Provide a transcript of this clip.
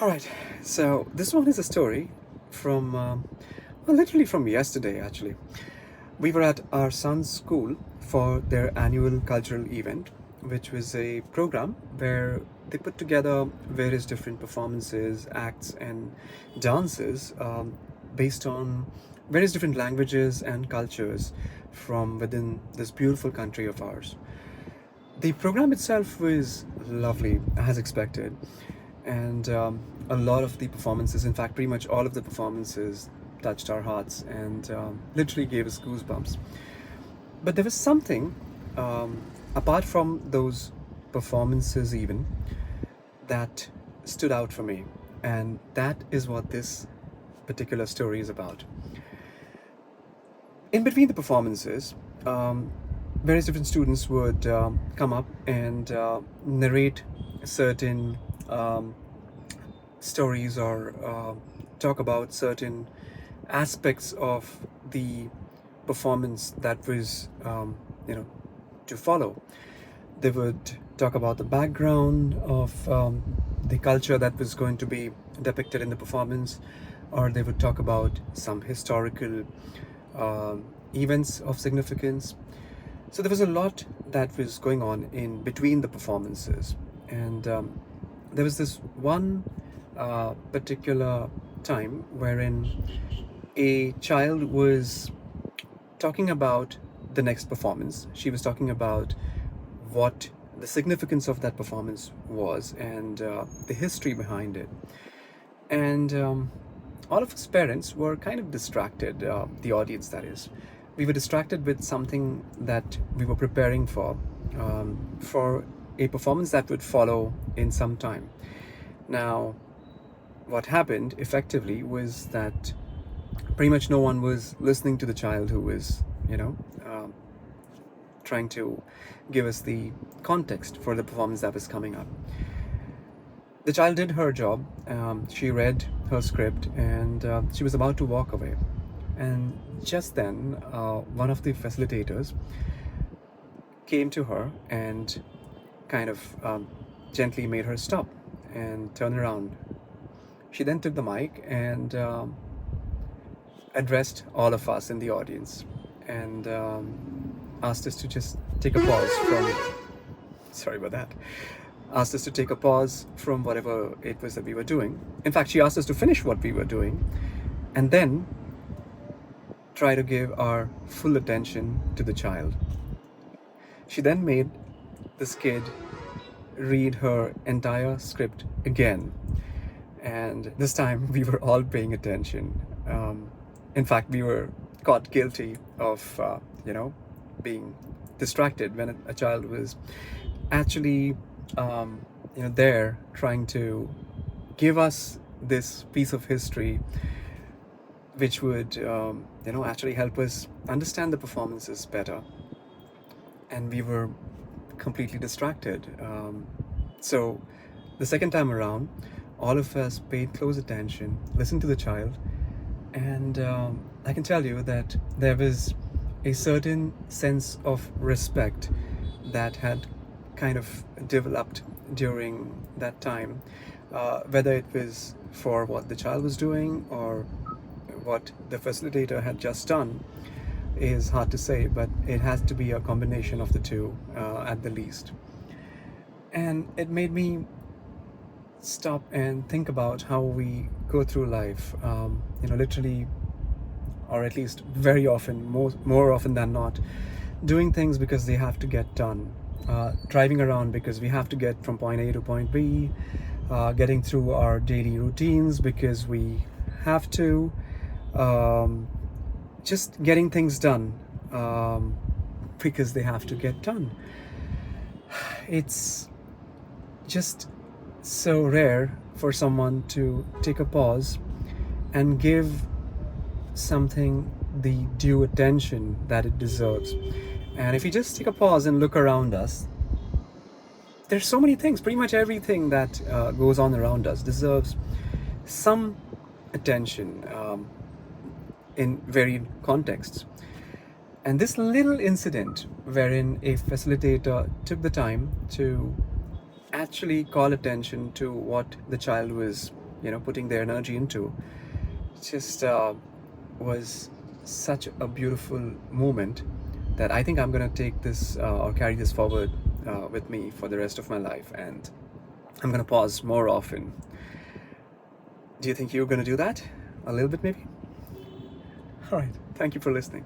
All right, so this one is a story from, well, literally from yesterday actually. We were at our son's school for their annual cultural event, which was a program where they put together various different performances, acts, and dances based on various different languages and cultures from within this beautiful country of ours. The program itself was lovely, as expected, and a lot of the performances, in fact, pretty much all of the performances, touched our hearts and literally gave us goosebumps. But there was something, apart from those performances, even, that stood out for me, and that is what this particular story is about. In between the performances, various different students would come up and narrate certain stories or talk about certain aspects of the performance that was, to follow. They would talk about the background of the culture that was going to be depicted in the performance, or they would talk about some historical events of significance. So there was a lot that was going on in between the performances, and there was this one particular time wherein a child was talking about the next performance. She was talking about what the significance of that performance was and the history behind it. And all of us parents were kind of distracted, the audience that is. We were distracted with something that we were preparing for a performance that would follow in some time. Now, what happened effectively was that pretty much no one was listening to the child who was, trying to give us the context for the performance that was coming up. The child did her job. She read her script and she was about to walk away. And just then, one of the facilitators came to her and kind of gently made her stop and turn around. She then took the mic and addressed all of us in the audience and asked us to just take a pause from, sorry about that, asked us to take a pause from whatever it was that we were doing. In fact, she asked us to finish what we were doing and then try to give our full attention to the child. She then made this kid read her entire script again. And this time we were all paying attention. In fact, we were caught guilty of, being distracted when a child was actually, there trying to give us this piece of history, which would, actually help us understand the performances better. And we were completely distracted. So the second time around, all of us paid close attention, listened to the child, and I can tell you that there was a certain sense of respect that had kind of developed during that time, whether it was for what the child was doing or what the facilitator had just done is hard to say, but it has to be a combination of the two at the least. And it made me stop and think about how we go through life, literally, or at least very often, more often than not, doing things because they have to get done, driving around because we have to get from point A to point B, getting through our daily routines because we have to, just getting things done because they have to get done. It's just so rare for someone to take a pause and give something the due attention that it deserves. And if you just take a pause and look around us, there's so many things, pretty much everything that goes on around us deserves some attention in varied contexts. And this little incident wherein a facilitator took the time to actually call attention to what the child was putting their energy into, just was such a beautiful moment that I think I'm going to take this or carry this forward with me for the rest of my life. And I'm going to pause more often. Do you think you're going to do that? A little bit, maybe? All right. Thank you for listening.